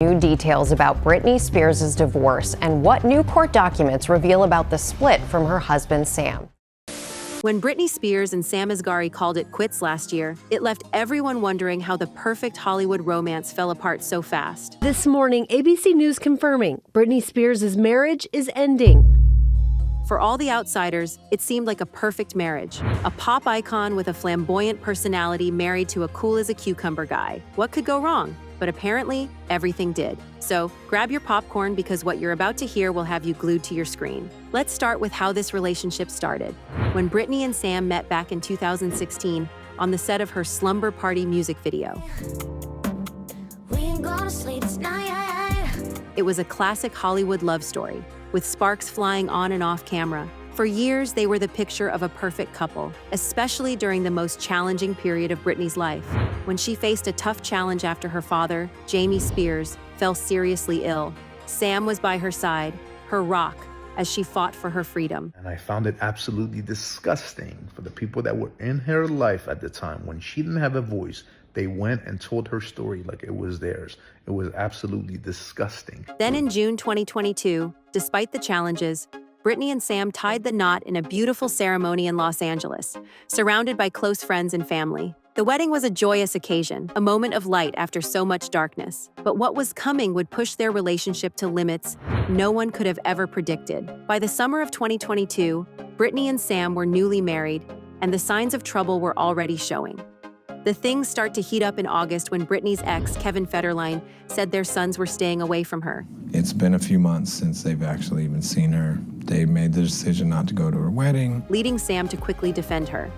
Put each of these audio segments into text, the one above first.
New details about Britney Spears' divorce and what new court documents reveal about the split from her husband, Sam. When Britney Spears and Sam Asghari called it quits last year, it left everyone wondering how the perfect Hollywood romance fell apart so fast. This morning, ABC News confirming Britney Spears' marriage is ending. For all the outsiders, it seemed like a perfect marriage. A pop icon with a flamboyant personality married to a cool-as-a-cucumber guy. What could go wrong? But apparently, everything did. So, grab your popcorn because what you're about to hear will have you glued to your screen. Let's start with how this relationship started. When Britney and Sam met back in 2016 on the set of her Slumber Party music video. It was a classic Hollywood love story, with sparks flying on and off camera. For years, they were the picture of a perfect couple, especially during the most challenging period of Britney's life, when she faced a tough challenge after her father, Jamie Spears, fell seriously ill. Sam was by her side, her rock, as she fought for her freedom. And I found it absolutely disgusting for the people that were in her life at the time. When she didn't have a voice, they went and told her story like it was theirs. It was absolutely disgusting. Then in June 2022, despite the challenges, Britney and Sam tied the knot in a beautiful ceremony in Los Angeles, surrounded by close friends and family. The wedding was a joyous occasion, a moment of light after so much darkness. But what was coming would push their relationship to limits no one could have ever predicted. By the summer of 2022, Britney and Sam were newly married, and the signs of trouble were already showing. The things start to heat up in August when Britney's ex, Kevin Federline, said their sons were staying away from her. It's been a few months since they've actually even seen her. They made the decision not to go to her wedding, leading Sam to quickly defend her.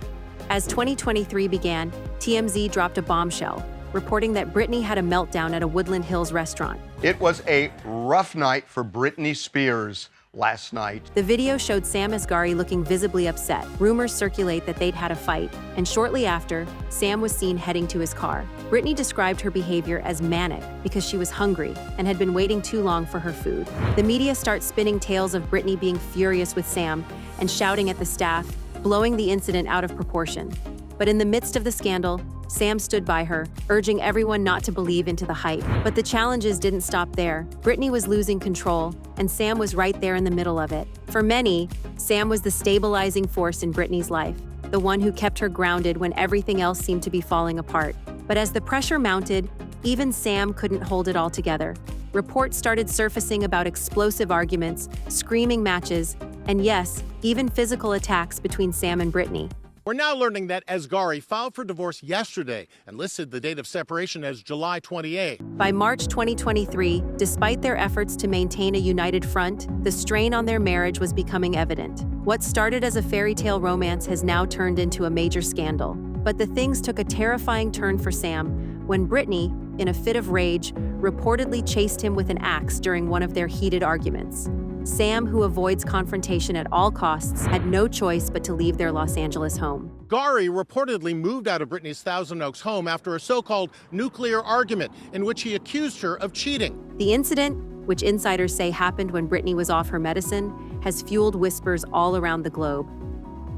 As 2023 began, TMZ dropped a bombshell, reporting that Britney had a meltdown at a Woodland Hills restaurant. It was a rough night for Britney Spears last night. The video showed Sam Asghari looking visibly upset. Rumors circulate that they'd had a fight, and shortly after, Sam was seen heading to his car. Britney described her behavior as manic because she was hungry and had been waiting too long for her food. The media starts spinning tales of Britney being furious with Sam and shouting at the staff, blowing the incident out of proportion. But in the midst of the scandal, Sam stood by her, urging everyone not to believe into the hype. But the challenges didn't stop there. Britney was losing control, and Sam was right there in the middle of it. For many, Sam was the stabilizing force in Britney's life, the one who kept her grounded when everything else seemed to be falling apart. But as the pressure mounted, even Sam couldn't hold it all together. Reports started surfacing about explosive arguments, screaming matches, and yes, even physical attacks between Sam and Britney. We're now learning that Asghari filed for divorce yesterday and listed the date of separation as July 28. By March 2023, despite their efforts to maintain a united front, the strain on their marriage was becoming evident. What started as a fairy tale romance has now turned into a major scandal. But the things took a terrifying turn for Sam when Britney, in a fit of rage, reportedly chased him with an axe during one of their heated arguments. Sam, who avoids confrontation at all costs, had no choice but to leave their Los Angeles home. Asghari reportedly moved out of Britney's Thousand Oaks home after a so-called nuclear argument in which he accused her of cheating. The incident, which insiders say happened when Britney was off her medicine, has fueled whispers all around the globe.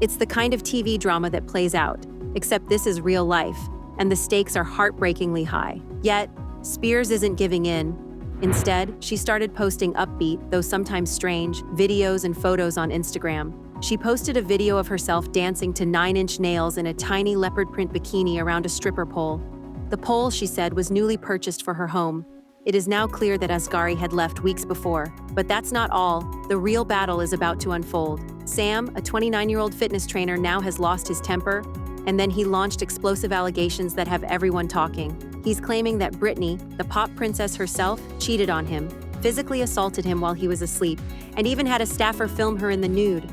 It's the kind of TV drama that plays out, except this is real life, and the stakes are heartbreakingly high. Yet, Spears isn't giving in. Instead, she started posting upbeat, though sometimes strange, videos and photos on Instagram. She posted a video of herself dancing to 9-inch nails in a tiny leopard print bikini around a stripper pole. The pole, she said, was newly purchased for her home. It is now clear that Asghari had left weeks before. But that's not all. The real battle is about to unfold. Sam, a 29-year-old fitness trainer, now has lost his temper, and then he launched explosive allegations that have everyone talking. He's claiming that Britney, the pop princess herself, cheated on him, physically assaulted him while he was asleep, and even had a staffer film her in the nude.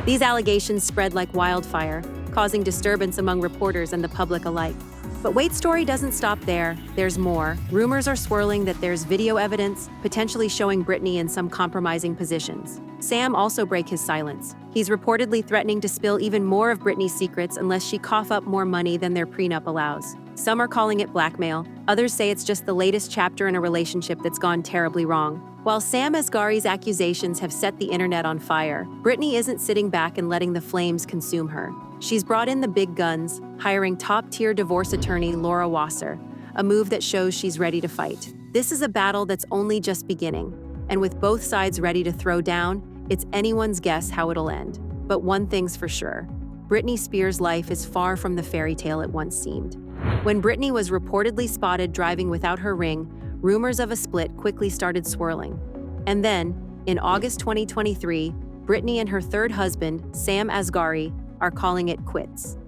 These allegations spread like wildfire, causing disturbance among reporters and the public alike. But Wait's story doesn't stop there. There's more. Rumors are swirling that there's video evidence, potentially showing Britney in some compromising positions. Sam also breaks his silence. He's reportedly threatening to spill even more of Britney's secrets unless she cough up more money than their prenup allows. Some are calling it blackmail. Others say it's just the latest chapter in a relationship that's gone terribly wrong. While Sam Asghari's accusations have set the internet on fire, Britney isn't sitting back and letting the flames consume her. She's brought in the big guns, hiring top-tier divorce attorney Laura Wasser, a move that shows she's ready to fight. This is a battle that's only just beginning, and with both sides ready to throw down, it's anyone's guess how it'll end. But one thing's for sure, Britney Spears' life is far from the fairy tale it once seemed. When Britney was reportedly spotted driving without her ring, rumors of a split quickly started swirling. And then, in August 2023, Britney and her third husband, Sam Asghari, are calling it quits.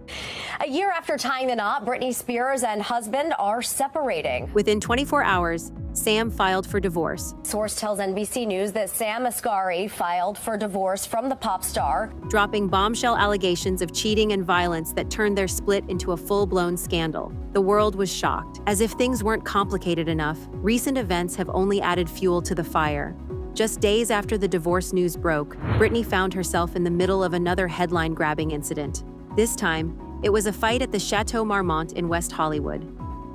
A year after tying the knot, Britney Spears and husband are separating. Within 24 hours, Sam filed for divorce. Source tells NBC News that Sam Asghari filed for divorce from the pop star, dropping bombshell allegations of cheating and violence that turned their split into a full-blown scandal. The world was shocked. As if things weren't complicated enough, recent events have only added fuel to the fire. Just days after the divorce news broke, Britney found herself in the middle of another headline-grabbing incident. This time, it was a fight at the Chateau Marmont in West Hollywood.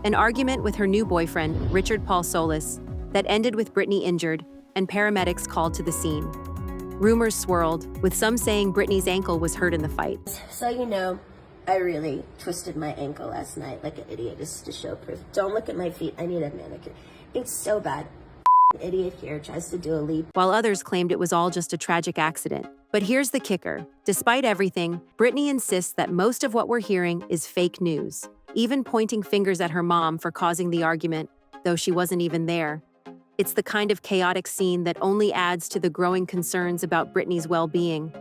An argument with her new boyfriend, Richard Paul Solis, that ended with Britney injured and paramedics called to the scene. Rumors swirled, with some saying Britney's ankle was hurt in the fight. So you know, I really twisted my ankle last night like an idiot just to show proof. Don't look at my feet, I need a manicure. It's so bad. Idiot here tries to do a leap. While others claimed it was all just a tragic accident. But here's the kicker. Despite everything, Britney insists that most of what we're hearing is fake news, even pointing fingers at her mom for causing the argument, though she wasn't even there. It's the kind of chaotic scene that only adds to the growing concerns about Britney's well-being.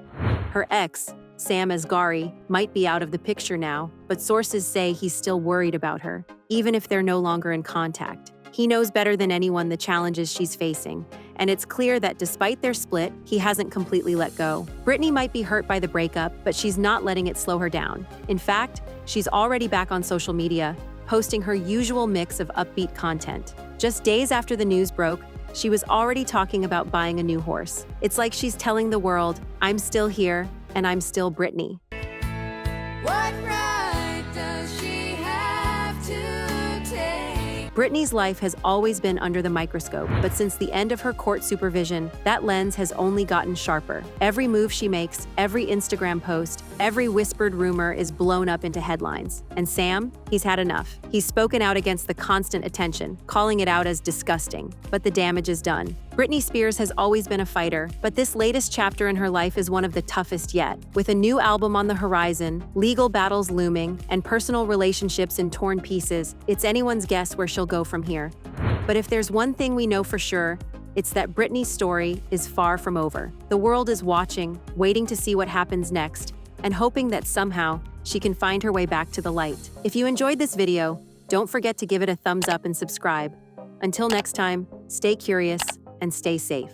Her ex, Sam Asghari, might be out of the picture now, but sources say he's still worried about her, even if they're no longer in contact. He knows better than anyone the challenges she's facing, and it's clear that despite their split, he hasn't completely let go. Britney might be hurt by the breakup, but she's not letting it slow her down. In fact, she's already back on social media, posting her usual mix of upbeat content. Just days after the news broke, she was already talking about buying a new horse. It's like she's telling the world, I'm still here, and I'm still Britney. What right does she have to take? Britney's life has always been under the microscope, but since the end of her court supervision, that lens has only gotten sharper. Every move she makes, every Instagram post, every whispered rumor is blown up into headlines. And Sam, he's had enough. He's spoken out against the constant attention, calling it out as disgusting. But the damage is done. Britney Spears has always been a fighter, but this latest chapter in her life is one of the toughest yet. With a new album on the horizon, legal battles looming, and personal relationships in torn pieces, it's anyone's guess where she'll go from here. But if there's one thing we know for sure, it's that Britney's story is far from over. The world is watching, waiting to see what happens next, and hoping that somehow she can find her way back to the light. If you enjoyed this video, don't forget to give it a thumbs up and subscribe. Until next time, stay curious and stay safe.